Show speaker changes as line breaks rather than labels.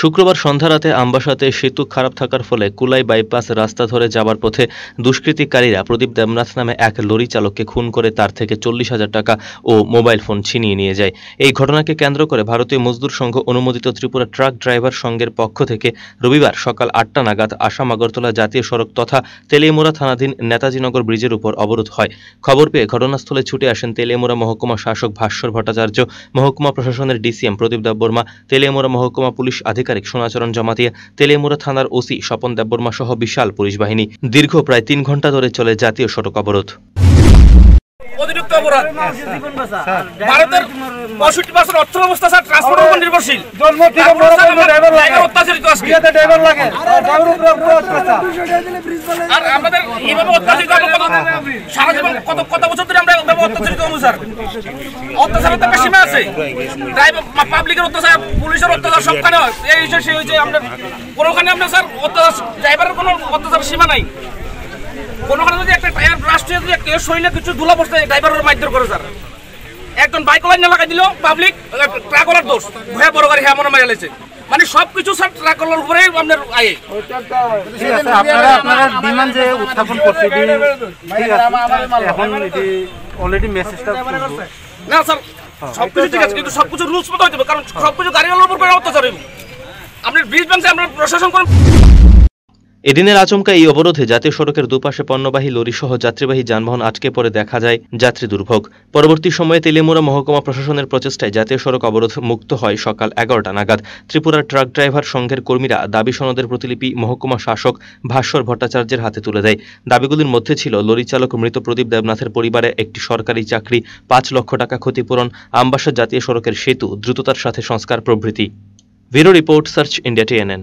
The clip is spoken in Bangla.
শুক্রবার সন্ধ্যা রাতে আমবাসাতে সেতু খারাপ থাকার ফলে কুলাই বাইপাস রাস্তা ধরে যাবার পথে দুষ্কৃতিকারীরা প্রদীপ দেবনাথ নামে এক লরি চালককে খুন করে তার থেকে 40,000 টাকা ও মোবাইল ফোন ছিনিয়ে নিয়ে যায়। এই ঘটনাকে কেন্দ্র করে ভারতীয় মজদুর সংঘ অনুমোদিত ত্রিপুরা ট্রাক ড্রাইভার সংঘের পক্ষ থেকে রবিবার সকাল 8টা নাগাদ আসাম আগরতলা জাতীয় সড়ক তথা তেলিয়ামুড়া থানাধীন নেতাজিনগর ব্রিজের উপর অবরোধ হয়। খবর পেয়ে ঘটনাস্থলে ছুটে আসেন তেলিয়ামুড়া মহকুমা শাসক ভাস্বর ভট্টাচার্য, মহকুমা প্রশাসনের ডিসিএম প্রদীপ দেববর্মা, তেলিয়ামুড়া মহকুমা পুলিশ আধিকারিক সোনাচরণ জমাতিয়া, তেলিয়ামুড়া থানার ওসি স্বপন দেববর্মা সহ বিশাল পুলিশ বাহিনী। দীর্ঘ প্রায় 3 ঘন্টা ধরে চলে জাতীয় সড়ক অবরোধ।
অতিরিক্ত অপরাধ ভারতের 65% অর্থ ব্যবস্থা স্যার ট্রান্সপোর্টের উপর নির্ভরশীল। জন্ম থেকে বড় ড্রাইভার লাগে, অত্যাচারিত আজকে ড্রাইভার লাগে, ড্রাইভার উপর অত্যাচার। আর আমাদের এইভাবে অত্যাচারিত সারা জীবন কত বছর ধরে আমরা অত্যাচারিত হবো স্যার। অত্যাচারের তো একটা সীমা আছে। ড্রাইভার পাবলিকের অত্যাচার, পুলিশের অত্যাচার সবখানে হয়। এই হিসেবে সে হয়েছে আমরা কোনোখানে আমরা স্যার অত্যাচার, ড্রাইভারের কোনো অত্যাচারের সীমা নাই। কোনোখানে যদি একটা রাষ্ট্রীয় যদি কেউ শরীরে কিছু ধুলা বসতে ড্রাইভারের মারধর করে স্যার। একজন বাইক লাইন লাগাই দিল পাবলিক, ট্রাকওয়ালার দোষ, ভয়া বড় গাড়ি হ্যাঁ মনে মারা লেছে। মানে সবকিছু স্যার ট্রাকওয়ালার উপরেই আপনার আয়ে।
আপনারা ডিমান্ড যে উত্থাপন করছে ঠিক আছে, এখন এটি অলরেডি মেসেজটা
না স্যার, সবকিছু ঠিক আছে কিন্তু সবকিছু রুলস মতো হইতে হবে, কারণ সবকিছু গাড়িওয়ালার উপর করে অত্যাচার হইব। আপনার ব্রিজ ব্যাংকে আমরা প্রশাসন করেন।
এদিনের আচমকা এই অবরোধে জাতীয় সড়কের দুপাশে পণ্যবাহী লরি সহ যাত্রীবাহী যানবাহন আটকে পড়ে দেখা যায় যাত্রী দুর্ভোগ। পরবর্তী সময়ে তেলিয়ামুড়া মহকুমা প্রশাসনের প্রচেষ্টায় জাতীয় সড়ক অবরোধ মুক্ত হয় সকাল 11টা নাগাদ। ত্রিপুরার ট্রাক ড্রাইভার সংঘের কর্মীরা দাবি সনদের প্রতিলিপি মহকুমা শাসক ভাস্বর ভট্টাচার্যের হাতে তুলে দেয়। দাবিগুলির মধ্যে ছিল লরি চালক মৃত প্রদীপ দেবনাথের পরিবারে একটি সরকারি চাকরি, 5 লক্ষ টাকা ক্ষতিপূরণ, আমবাসা জাতীয় সড়কের সেতু দ্রুততার সাথে সংস্কার প্রভৃতি। Bureau report, search India TNN।